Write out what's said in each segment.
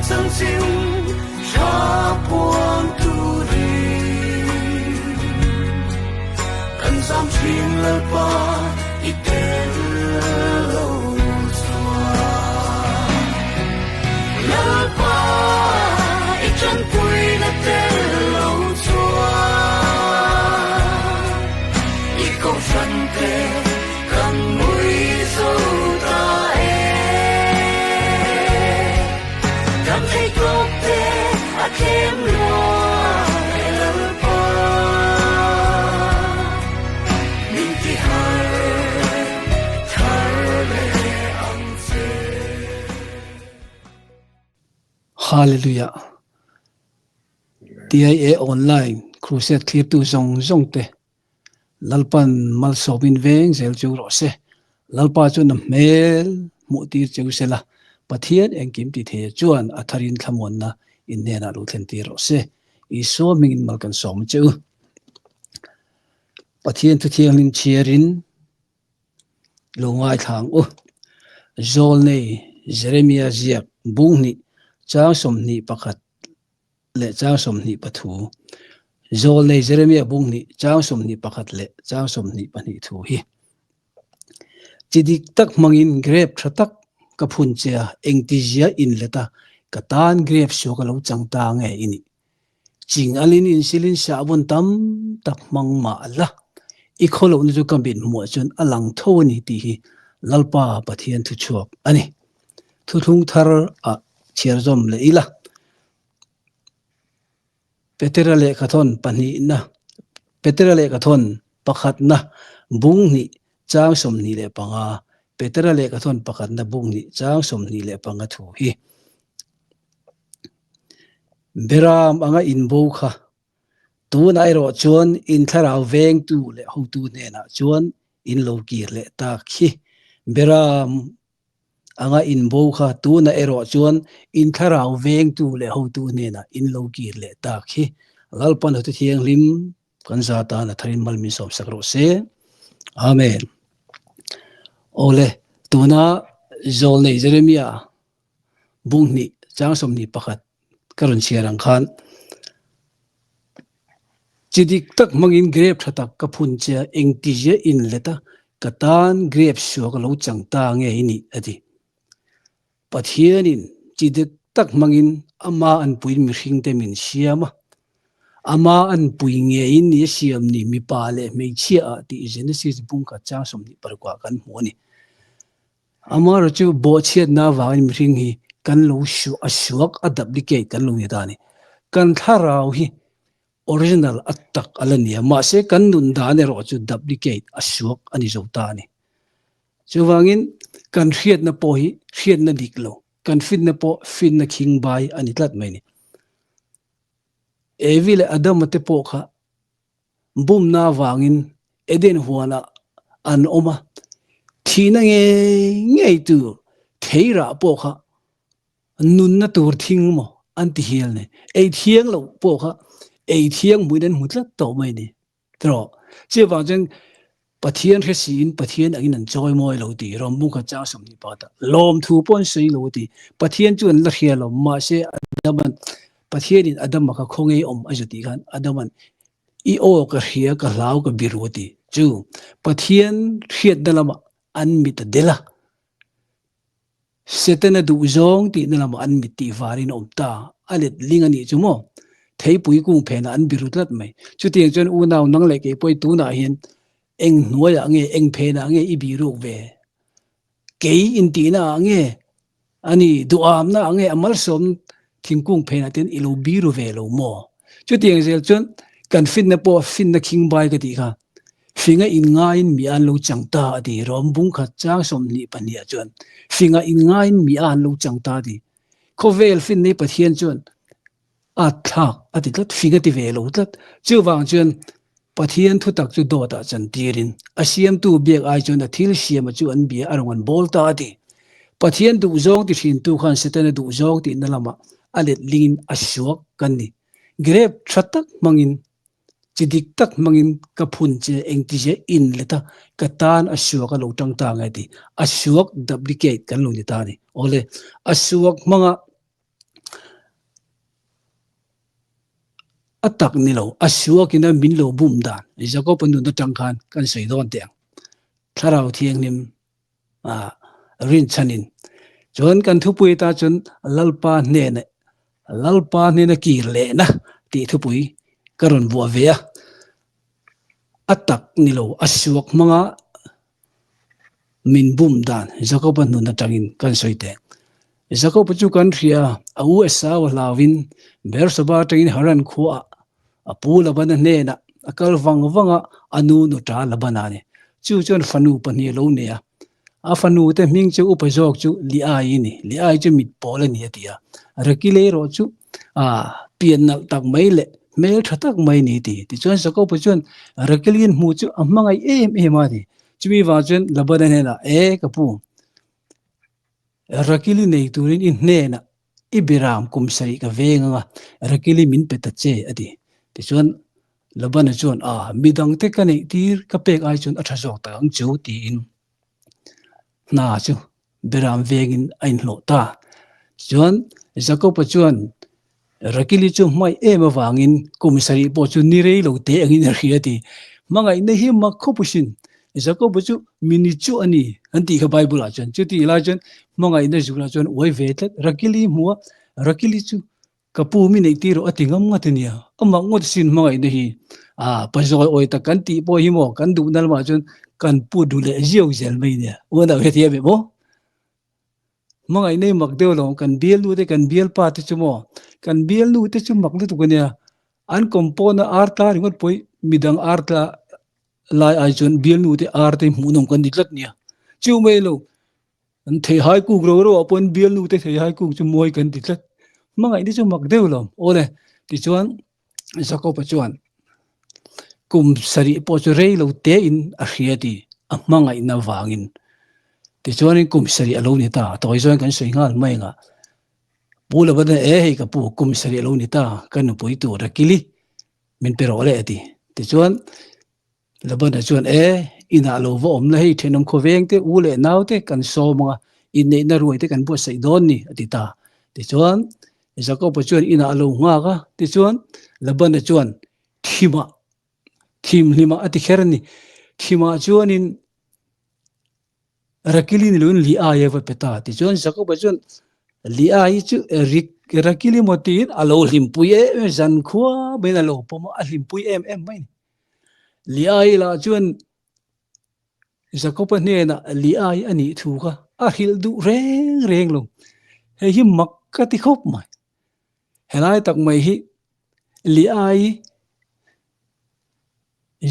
曾经插破土里跟上进了吧一点路转了吧一阵归了的路转一口身体跟每走大thêm loài lỡ qua mình chỉ hai lệ ông phê Hallelujah TIA online crusade clip tu zong te lalpan mal sobin veng zel chu ro se lalpa chu na mel mu tir chu se la pathian engkim ti the chuan atharin thamon na inena lu thlen ti ro se I so mingin malkan som chu pathian thu thiang lim chiarin lungai thang zol nei Jeremiah ziak bung ni chang som ni pakhat le chang som ni pathu zol nei Jeremiah bung ni chang som ni pakhat le chang som ni pani thu hi chidik tak mangin grep thatak ka phun chia engtizia in leta katan grep so ka lo changta nge ini ching alin in silin sabun tam tak mangma la I kholo nu ju kambin mo chun alang thoni ti hi lalpa pathian thu chuak ani thu thung thar a chiarzom le ila petera le khathon pani na petera le khathon pakhat na bung ni chang som ni le panga petera le khathon pakhat na bung ni chang som ni le panga thu hi beram anga inbo kha tu nai ro chuan in tharau veng tu le ho tu ne na chuan in lo kir le ta khi beram anga inbo kha tu na ero chuan in tharau veng tu le ho tu ne na in lo kir le ta khi lalpan hotu thiang lim kan za ta na tharin malmi som sakro se amen ole tuna zol nei Jeremiah bung ni chang som ni pakhat karon chiarang khan chidik tak mangin grep thatak ka phun chia engtije in leta katan grep so ka lo changta nge ini adi pathianin chidik tak mangin ama an puin mi hring te min siama ama an pui nge in ni siam ni mi pa le me chia ti Genesis bung ka chang som ni par kwa kan mo ni ama ro chu bo chiat na wa mi hring hi kan lo shu ashuak adaplicate kan lo ni da ni kan tharau hi original atak alania ma se kan nun da ne ro chu duplicate ashuak ani zota ni chuwangin kan hriat na po hi hriat na diklo kan fit na po fin na king bai ani tlat mai ni evile adam te po kha bum na wangin eden huana an oma thina nge tu theira po kha nun na tur thing mo anti hial ne ei thiang lo po kha ei thiang muiden mutlat to mai ni tro che wangchen pathian resin pathian angin an joy moi lo ti rom mu kha cha som ni pa ta lom thu pon sei lo ti pathian chuan la hria lo ma se adaman pathian in adam kha khongei ajuti khan adaman I o ka hria ka lau ka birwati chu pathian hriat dalama an mit dela setena du zong ti dalama an mit ti varin omta alet lingani chumo thei pui kung phena an birutlat mai chu tiang chon u naw nang le ke poi tu na hian eng nuaya nge eng phena nge I biru ve ke in ti na nge ani duam na nge amal som thingkung phena ten ilo biru ve lo mo chu tiang zel chon kan fin na po fin na king bai ka ti kha finga in nga in mi an lo changta adi rombung kha chang som ni pania chon finga in nga in mi an lo changta di khovel fin ni pathian chon athak atilat finga ti ve lo tlat chu wang chon pathian thu tak chu do ta chan tirin asiam tu biak ai chon a thil siam chu an bia arongan bol ta ati pathian du zong ti thin tu khan setena du zong ti nalama alet lingin ashuak kan ni grep thatak mangin chidik tak mangin ka phun che engtije in leta katan ashuak lo tangta ngai ti ashuak duplicate kan lo ni ta ni ole ashuak manga atak nilo aswa kina minlo bum dan jacob nu na tangkhan kan sei don teng tharau thiang nim rin chanin chon kan thupui ta chon lalpa ne na kir le na ti thupui karon bua ve atak nilo aswak manga min bum dan jacob nu na tangin kan sei te jacob chu kan thria au esa wa lawin ber soba tangin haran khuwa apu labana ne na akal wanga anu no ta labana ne chu chon fanu pani lo ne a fanu te ming chu upajok chu li ai chu mit pole ni atia rakile ro chu pian na tak mai le mel thatak mai ni ti chon jacob chon rakilin mu chu amangai em a ti chumi wa chon labana ne na kapu rakili nei turin in ne na ibiram kumsari ka venga rakili min petache adi ti chuan labana chuan midang te kanei tir ka pek ai chuan athajok ta ang chu ti in na chu biram vengin ain hlo ta chuan jacob chuan rakili chu mai ema wangin kumsari po chu ni rei lo te angin riati mangai na hi makhopusin jacob chu mini chu ani anti ka bible a chuan chu ti la chuan mangai na jula chuan oi vetlet rakili chu kapu mi nei tiro atingam ngatinia ama ngot sin mangai na hi pajoi oi ta kan ti po hi mo kan du nal ma chun kan pu du le jiau zel mai ne wona he thia be mo mangai nei mak deu lo kan biel lu te kan biel pa te chu mo kan biel lu te chu mak lu tu ne an kompona arta ringot poi midang arta lai ai chun biel lu te arte mu nom kan diklat nia chu mai lo an thei hai ku ro apon biel lu te thei hai ku chu moi kan diklat mangai ni chu mak deu lom ole ti chuan jacob chuan kum sari po chu rei lo te in a hriati a mangai na wangin ti chuan in kum sari alo ni ta toy chuan kan sei ngal mai nga pula bada hei ka pu kum sari alo ni ta kan pui tu rakili min pero le ati ti chuan labana chuan ina lo vo om la hei thenom khoveng te ule naw te kan so manga in nei na ruai te kan bu sei don ni ati ta ti chuan jacob chuan ina lo nga ga ti chuan labana chuan thim lima ati kherni thima chuan in rakili ni lun li ai va peta ti chuan jacob chuan li ai chu rakili motin alo limpui zan khua bena lo pomo a limpui em mai li ai la chuan jacob ne na li ai ani thu ka a hil du reng lo he hi makkati khop mai helai tak mai hi li ai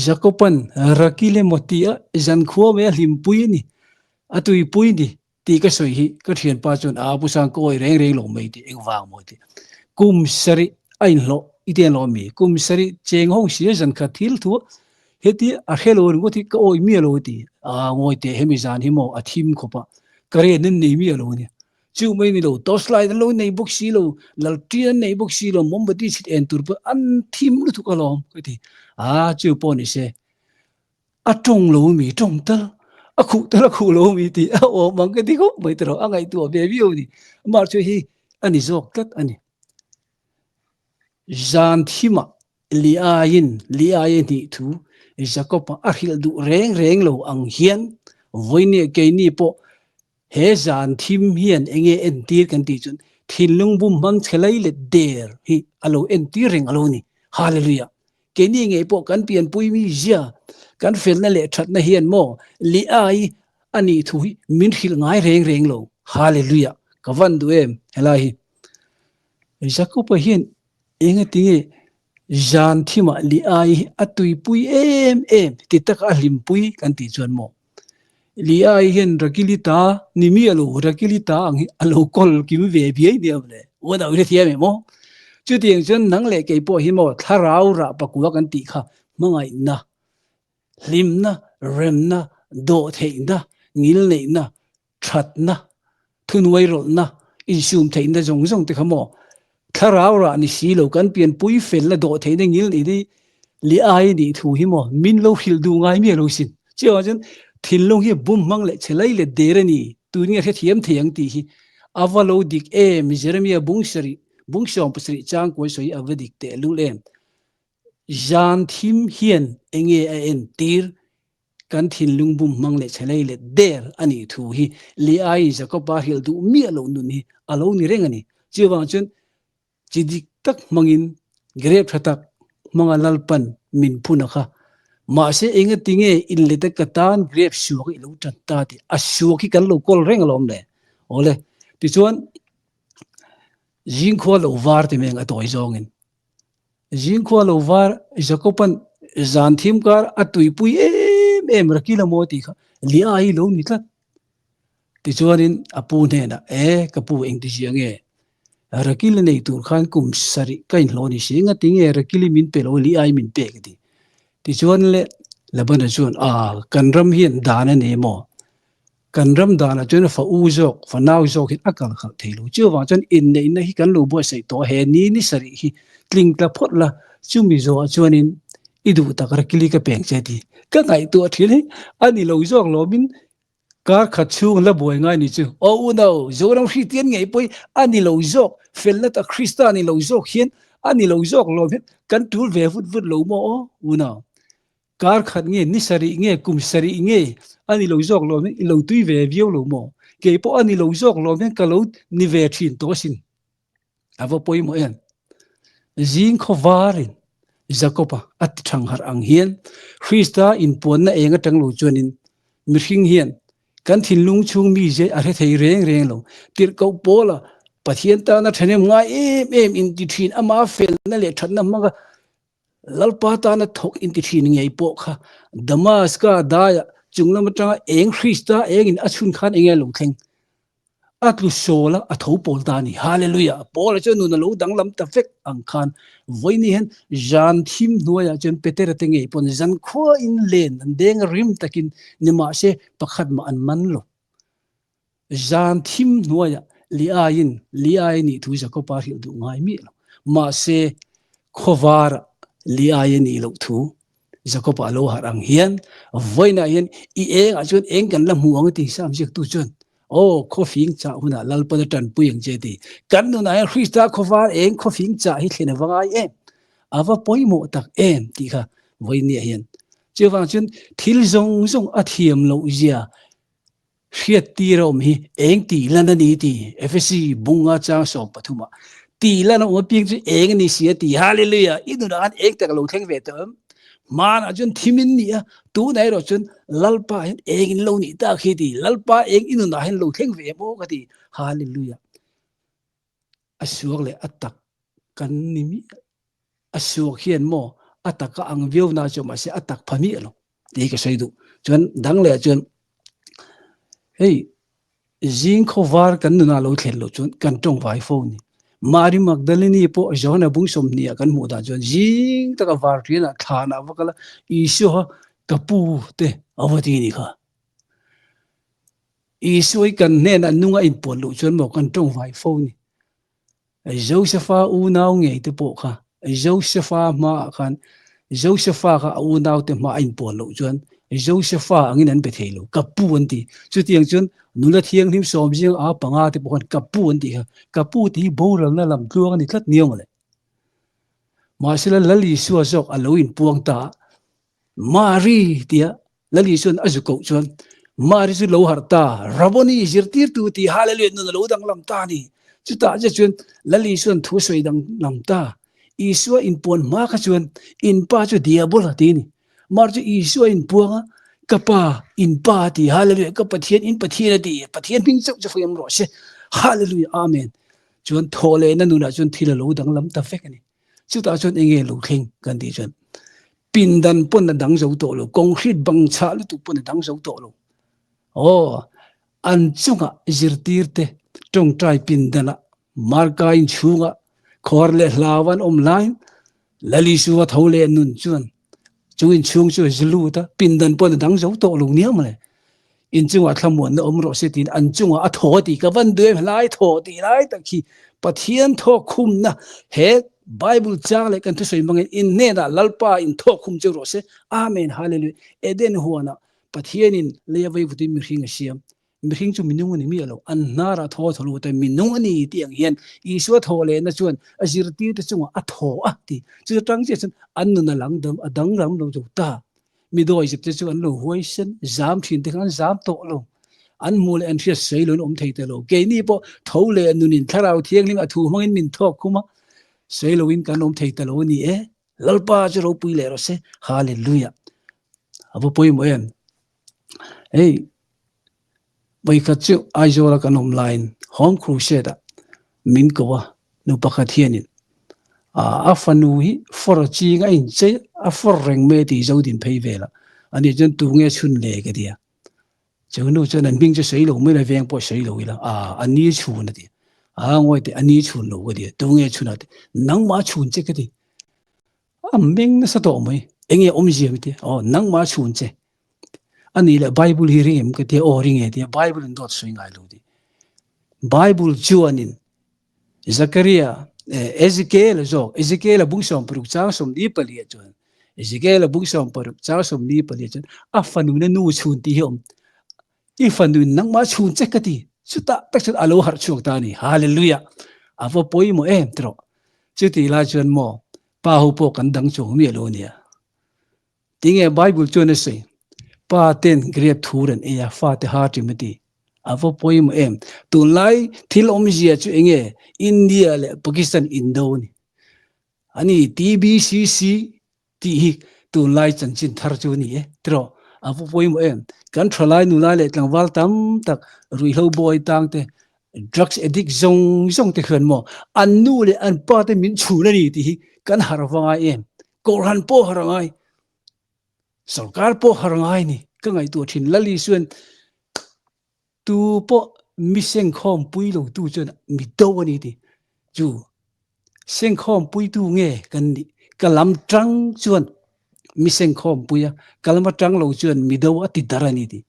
jacoban rakile motia zan khua me limpui ni atui pui ni ti ka soi hi ka thian pa chon bu sang koi reng lo mai ti eng wang mo ti kum sari ain lo iten lo mi kum sari cheng hong si zan kha thil thu heti a hello ngo ti ka oi mi lo ti ngoi te hemi zan hi mo a thim khopa kare nen nei mi lo ni chu mai ni lo to slide lo nei book si lo lal tian nei book si lo mombati sit en tur pa an thim lu thu ka lom ko ti chu po ni se a tong lo mi tong ta a khu lo mi ti o mang ka ti ko mai tro a ngai tu be bi o ni ma chu hi ani zok tat ani zan thima li ayin ni thu jacob a hil du reng lo ang hian voine ke ni po he zan thim hian enge en tir kan ti chun thilung bum mang thelai le der hi alo en tir reng alo ni hallelujah ke ni nge po kan pian pui mi zia kan fel na le that na hian mo li ai ani thu hi min hil ngai reng lo hallelujah ka van du em helai jacob hian enge tinge zan thima li ai atui pui em ti tak a lim pui kan ti chuan mo li ai hian rakilita nimi alo rakilita ang alo kol ki ve bi ai diam le wada ure thia me mo chu tiang chon nang le ke po hi mo tharau ra pakua kan ti kha mangai na lim na rem na do thei na ngil nei na that na thunwai rol na insum thei na jong te khamo tharau ra ni si lo kan pian pui fel la do thei na ngil ni di li ai ni thu hi mo min lo hil du ngai mi lo sin chiwa chen thilung hi bum mang le chelai le derani tuning he thiam thiang ti hi avalo dik jeremia bungshom pasri chang ko soi avadik te lulem Jan thim hian enge a en tir kan thin lungbum mangle chalai le der ani thu hi li ai jacoba hil du mi alo nun hi alo ni reng ani chiwang chun chidik tak mangin grep thatak manga lalpan min phuna kha ma se enge tinge in le ta katan grep suak i lo tan ta ti asuak hi kan lo kol reng alom le ole ti chuan jing khwa lo war ti meng atoi zongin jing khwa lo war jacoban zan thim kar atui pui em rakila moti kha li ai lo ni tlat ti chuanin apu ne na kapu eng ti jiange rakil nei tur khan kum sari kain hloni singa tinge rakili min pe lo li ai min pe kati ti chuan le labana chuan kanram hian dana ne mo kanram dana chuan fa u jok fa naw jok hit akal khal theilu chuwa chuan in nei na hi kan lo bo sei to he ni sari hi tling tla phot la chumi zo chuanin idu tak rakili ka peng che ti ka ngai tu thil ani lo jok lo min kar khat chung la boy ngai ni chu no zoram Christian ngai poi ani lo jok fel ta Christian ni lo jok hian ani lo jok lo kan tul ve vut lo mo una kar khat nge ni sari nge kum sari nge ani lo jok lo i lo tui ve vio lo mo ke po ani lo jok lo ka lo ni ve thin to sin ava poi mo en jing khowarin jacoba at thang har ang hian Christa in pon na enga tang lo chuanin mihring hian kan thin lung chung mi je a re thei reng lo tir ko pola pathian ta na thane nga em in ti thin ama fel na le thatna maga lalpa ta na thok in ti thin ngei po kha damaska da chunglam tanga eng Christa eng in achun khan engel lo theng atlu sola atho pol ta ni hallelujah pol chu nu lo dang lam ta fek ang khan voini hen jan thim noya chen peter tenge pon jan kho in len deng rim takin nima se pakhat ma an man lo jan thim noya li ai ni thu ja ko pa hil du ngai mi lo ma se khowar li ai ni lo thu jacob alo harang hian voina hian I eng a chun eng kan la muang ti sam jek tu chun coffee cha huna lalpa tan puyeng je ti kan nu na Christa khowar eng coffee cha hi thlena wangai em ava poimo tak em ti kha voini hian chewang chun thil zong a thiam lo zia hriat ti rom hi eng ti lana ni ti FSC bunga cha so pathuma ti lana o ping chu eng ni sia ti hallelujah inu na an ek tak lo thleng ve tam man ajun thimin ni tu nai ro chun lalpa eng lo ni ta khiti lalpa eng inu na hen lo thleng ve mo ka ti hallelujah asuak le atak kan nimi asuak hian mo ataka ang view na cho ma se atak phami lo ti ka sei du chun dang le chun hey jing khowar kan na lo thlen lo chun kan tong vai phone ni Mari Magdalene po jona bung som ni kan mu da jon jing ta ka var ri na thana wakala isu ha kapu te awati ni kha isu kan ne na nunga in pon lu chon mo kan tong vai phone ni Josepha u naw nge te po kha Josepha ma khan Josepha ka u naw te ma in pon lu chon Josepha angin an bethelo kapu anti chutiang chun nula thiang him som jing a panga te pon kapu anti kapu ti boral na lam tluang ni tlat niong le masila lali suwa sok aloin puang ta mari tia lali sun azuko chun mari su lo harta raboni jirtir tu ti hallelujah no lo dang lam ta ni chuta je chun lali sun thu soi dang lam ta iswa in pon ma kha chun in pa chu diabol ti ni marju iswa in puanga kapa in pa ti hallelujah ka pathian in pathian ti pathian ping chau chu fem ro se hallelujah amen chun thole na nu na chun thila lo dang lam ta fek ni chuta chun enge lo kheng kan ti chun pindan pon na dang zo to lo concrete bang cha lu tu pon na dang zo to lo an chunga jirtirte tong trai pindana marka in chunga khorle hlawan online lali suwa thole nun chun chuin chung chu zlu ta pindan pon dang zo to lo niam le in chunga thlamon na omro se tin an chunga a thoti ka van de lai thoti lai ta khi pathian tho khum na he Bible chang le kan tu soi mang in ne da lalpa in tho khum chu ro se amen hallelujah eden huana pathian in lewai vuti mi ringa siam mi hing chu minung ani mi alo an nara tho tholo te minung ani ti ang hian isua tho le na chuan azirti te chunga a tho a ti chu tang che chen an nu na lang dam adang ram lo jo ta mi doi jip te chu an lo hoisen zam thin te kan zam to lo an mul an thia sei lo om thei te lo ke ni po tho le nu nin tharau thiang ling a thu mangin min thok kuma sei lo in kan om thei te lo ni e lalpa chu ro pui le ro se hallelujah abu poi mo en hey bai kha chu aizola kanom line home crusade min ko wa nu pakhat hianin a fanu hi for chi nga in che a for reng me ti zo din phei vela ani chen tu nge chun le ke dia chunu chen an bing che sei lo me la veng po sei lo ila ani chu na ti ngoi te ani chun lo ke dia tu nge chun na ti nang ma chun che ke ti ming na sa to mai enge om ji mi ti nang ma chun che ani le bible hi ring ke te ring e te bible dot swing ai lo di bible chuanin zakaria ezekiel bung som peruk cha som di pali chuan ezekiel bung som peruk cha som di pali chuan afanu na nu chun ti hom I fanu nang ma chun che ka ti chuta tak chut alo har chuk ta ni hallelujah avo poi mo tro chuti la chuan mo pa ho po kan dang chu mi lo nia tinge bible chuan se pa ten grep thuran ya fa te ha timati avo poi mo tu lai thil om jia chu enge india le pakistan indo ni ani tbcc ti tu lai chanchin thar chu ni tro avo poi mo kan thralai nu lai le tlang wal tam tak rui ho boy tang te drugs addict zong te khan mo an nu le an pa te min chu na ni ti kan harwanga koran po harangai sarkar po harangai ni ka ngai tu thin lali suan tu po miseng khom pui lo tu chen mi do ani ti chu seng khom pui tu nge kan ni kalam trang chuan miseng khom puya kalam trang lo chuan mi do ati darani ti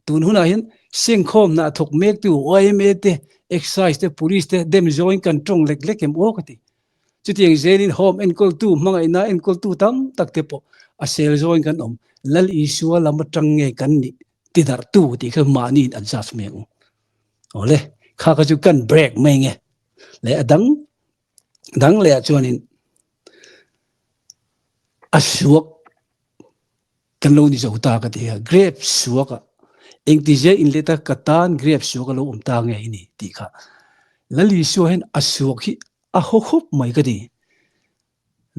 tun huna hin seng khom na thok mek tu oime te exercise te police te dem join kan trong lek em o ka ti chu tiang zenin home en kol tu mangai na en kol tu tam tak te po a sel join kan lal isua lam trang nge kan ni ti dar tu ti kha mani an sas me ole kha ka chu kan break me nge le dang le chuanin asuak kan lo ni zo ta ka ti grape suaka eng ti je in leta katan grape suaka lo ta nge ni ti kha lali su hen asuak hi a hop mai ka di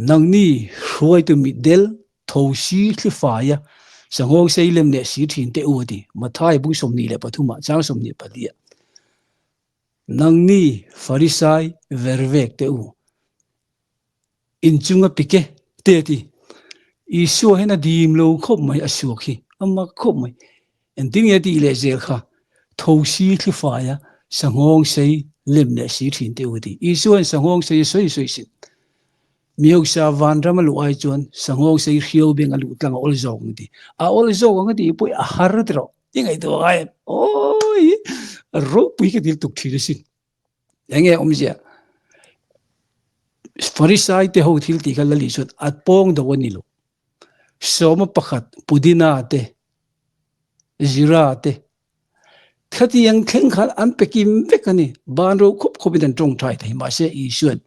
nang ni huai tu mi del thosi thli fa ya sangong sei lem ne si thin te udi mathai bu som ni le pathuma chang som ni padia nang ni farisai vervek te u inchunga pike te ti isu hena dim lo khop mai asuak hi amma khop mai ending ya ti le zel kha thosi thli fa ya sangong sei lem ne si thin te udi isu an sangong sei soi sin miok sa van ramal ai chuan sangong sei hiau beng alu tlang ol zong ti a ol zong ti pui a har tro ingai to ai oi ro pui ke dil tuk thir sin enge omjia farisai te ho thil ti kal li chut at pong do ni lo soma pakhat pudina te zira te khati yang kheng khal an pekim vekani ban ro khop khobidan tong thai thai ma se I suan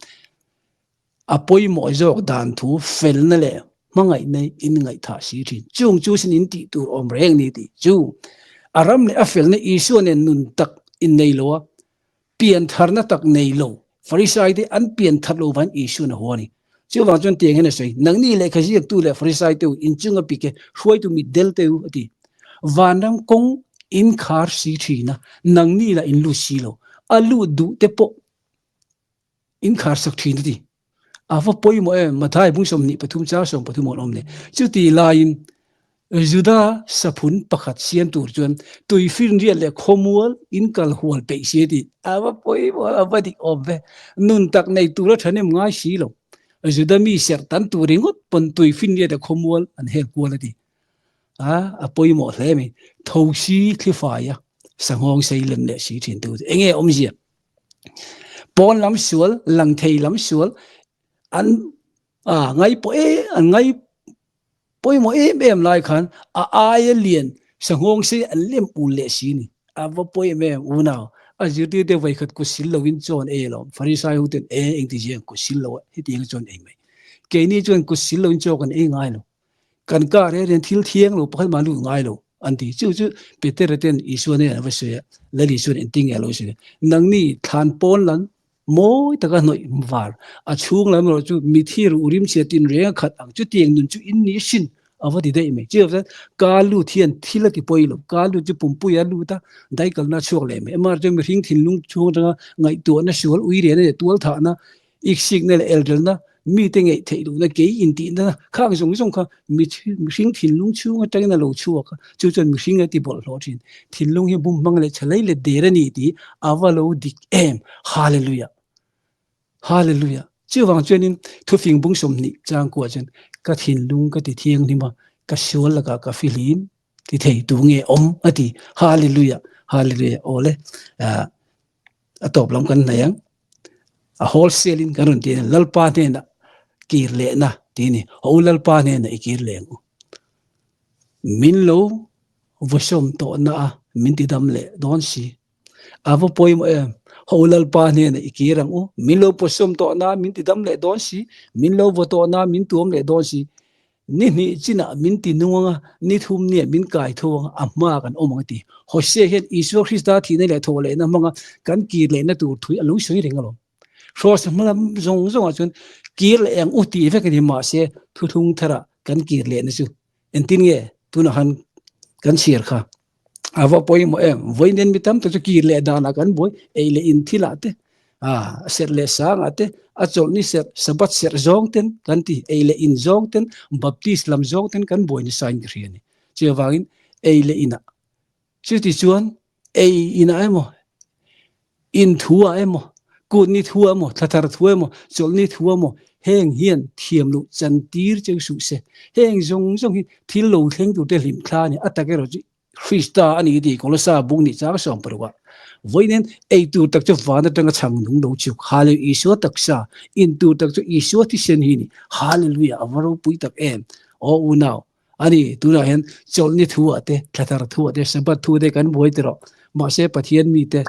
apoi mo jok dan thu fel na le mangai nei in ngai tha si thin chung chu sin in ti tur om reng ni ti chu aram le afel ne isu ne nun tak in nei lo pian thar na tak nei lo farisai de an pian thar lo van isu na honi chu wa chon tiang he na sei nang ni le khaji tu le farisai te in chunga pike huai tu mi del te ati vanam kong in khar si thina nang ni la in lu si lo alu du te po in khar sak thin ti ava poi mo mathai bung som ni pathum cha som pathum om ne chuti lain juda saphun pakhat sian tur chuan tui fin rial le khomual in kal hual pe se ti ava poi mo avadi obve nun tak nei tura thanem ngai si lo juda mi ser tan turingot pon tui fin ria de khomual an hel quality apoi mo hlemi thosi thlifaya sangong sei lem le si thin tu enge omjia pon lam sual lang thei lam sual an ngai po an ngai poi mo em lai khan ai lien sangong se an lem u le si ni ava poi me unao ajuti de vai khat ku sil lowin chon e lo farisai hu ten e eng ti jeng ku sil lo hi tiang chon e mai ke ni chon ku sil lowin chon kan e ngai lo kan ka re ren thil thiang lo phal ma lu ngai lo an ti chu peter ten isu ne va se la li sun enting elo se nang ni than pon lan moi taka noi war a chung lam lo chu mi thir urim che tin re khat ang chu tiang nun chu in ni sin avadi dei me che kalu thian thilati poilo kalu chu pumpu ya lu ta dai kal na chok le me mar jeng ring thin lung chu nga ngai tu na sual ui re ne tual tha na ik signal eldel na mi te ngai thei lu na ke in ti na khang jong kha mi ring thin lung chu nga tang na lo chu ka chu chen mi ring ti bol lo thin thin lung hi bum mang le chalai le de ra ni ti avalo dik em hallelujah hallelujah chu wang chenin thu fing bung som ni chang ko chen ka thin lung ka ti thiang ni ma ka sual la ka filim ti thei tu nge om ati hallelujah hallelujah ole atop lam kan na yang a wholesaling karon ti lalpa ne na kir le na ti ni ho lalpa ne na ikir le min lo vosom to na min ti dam le don si avo poi mo ho lalpa ne na ikirang min lo posom to na min ti dam le don si min lo vo to na min tuom le don si ni china min ti nuanga ni thum ne min kai thong amma kan omang ti hose het isu krista thi ne le tho le na manga kan ki le na tu thui alu soi ring lo ros malam zong a chun ki le ang uti ve ka ni ma se thu thung thara kan ki le na chu entin nge tu na han kan shir kha ava poi mo voinen mitam to ki le da na kan boy e le in thila te ser le sang ate achol ni ser sabat ser zong ten kan ti eile in zong ten baptist lam zong ten kan boy ni sign riani che wangin eile ina chu ti chuan ina emo in thua emo ku ni thua mo thatar thua mo chol ni thua mo heng hian thiam lu chan tir cheu su se heng zong hi thil lo thleng tu te lim thla ni atake ro Krista ani di kolosa bung ni cha som parwa voinen ei tu tak chu wana tanga chang nung do chu hale isu taksa in tu tak chu isu ti sen hi ni hallelujah avaro pui tak em o unao ani tu na hen chol ni thu ate thatar thu ate sabat thu de kan boi tero ma se pathian mi te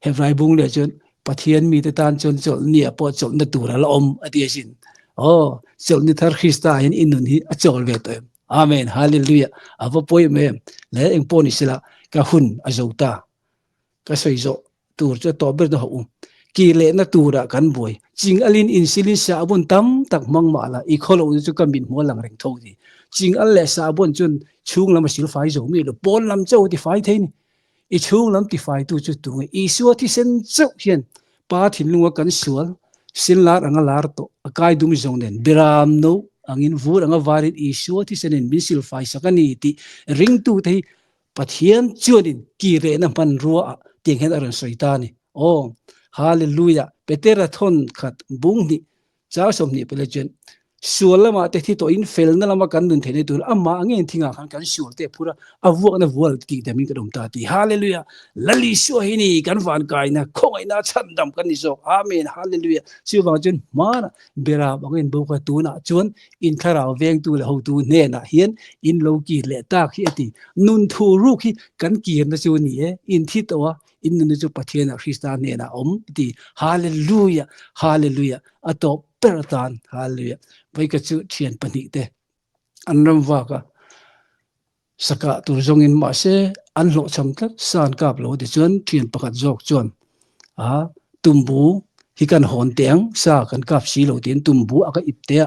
hebrai bung le chon pathian mi te tan chon chol ni apo chol na tu ra la om ati sin chol ni thar Krista hen inun hi a chol ve to amen hallelujah avo poi me le eng poni sila ka hun azota ka soizo tur cha to ber do hu ki le na tura kan boy ching alin insulin sa abun tam tak mang mala i kholo chu ka min mo lang reng thodi ching al le sa abun chun chung lam sil fai zo mi lo pon lam chau ti fai thein i chung lam ti fai tu chu tu i su ti sen chau hian pa thin lunga kan sual sin lar anga lar to akai dum zong den biram no angin vur anga varit isu ti senen misil fai sakani ti ring tu thei pathian chuanin ki re na man ruwa teng hen aran soitani hallelujah petera thon khat bung ni cha som ni pelechen sualama te thi to in fel na lama kan dun thene tur amma angen thinga kan sual te pura awu na world ki demi ka dum ta ti hallelujah lali shu hini kan van kai na khoi na chandam kan ni so amen hallelujah siwa chen mana bera bangen bo ka tu na chon in khara veng tu le ho tu ne na hian in lo ki le ta khi ati nun thu ru khi kan ki na chu ni in thi to in nu chu pathian Krista ne na ti hallelujah hallelujah ato peratan hallelujah vai ka chu thian pani te anram wa ka saka tur zong in ma se an lo cham tlat san kap lo de chuan thian pakhat jok chuan tumbu hi kan hon teng sa kan kap si lo tin tumbu aka ipte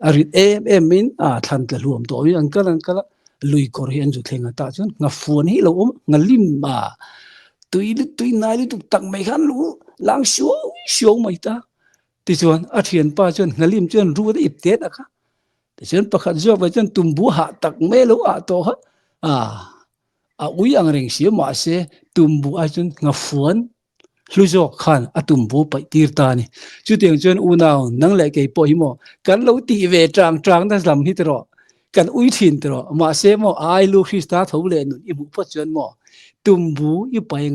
arit em min than tla luam to an kala lui kor hian ju thlenga ta chuan nga phone hi lo nga lim tui nai tu tak mai khan lu lang shu mai ta ti chuan a thian pa chuan ngalim chuan ru da ipte na kha ti chuan pakhat jo ba chuan tumbu ha tak me lo to ha ui ang reng si ma se tumbu a chuan nga phone lu jo khan atumbu pai tir ta ni chu teng chuan u naw nang le ke po hi mo kan lo ti ve trang da lam hi tro kan ui thin tro ma se mo ai lu Krista tho le nu i mu pha chuan mo tumbu i pai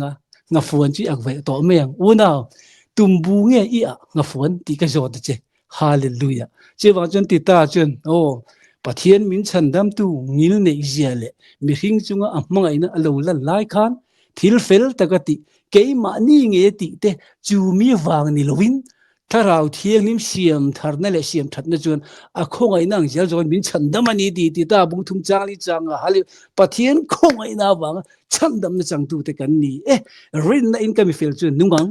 nga phone chi ak ve to meng u naw tumbu nge i nga phone ti ka zo che hallelujah che wa chon ti ta chon pathian min chandam tu ngil nei ziale mi hing chunga amanga ina alo la lai khan thil fel takati keima ni nge ti te chu mi wang ni lovin tharau thiang nim siam tharna le siam thatna chuan a khongai nang jel jon min chandamani ti ta bung thum changli changa hali pathian khongai na wang chandam na chang tu te kan ni rin na in kami fel chuan nungang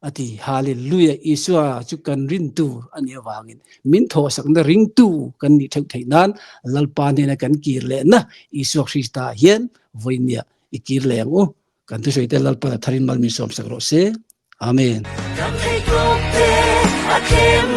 ati hallelujah iswa chu kan rin tu ania wangin min tho sakna ring tu kan ni theu theinan lalpa ne na kan kir le na iswa krista hian voinia ikir le ngo kan tu soite lalpa tharin mal min som sakro se amen Dang hay gốc tê, a kem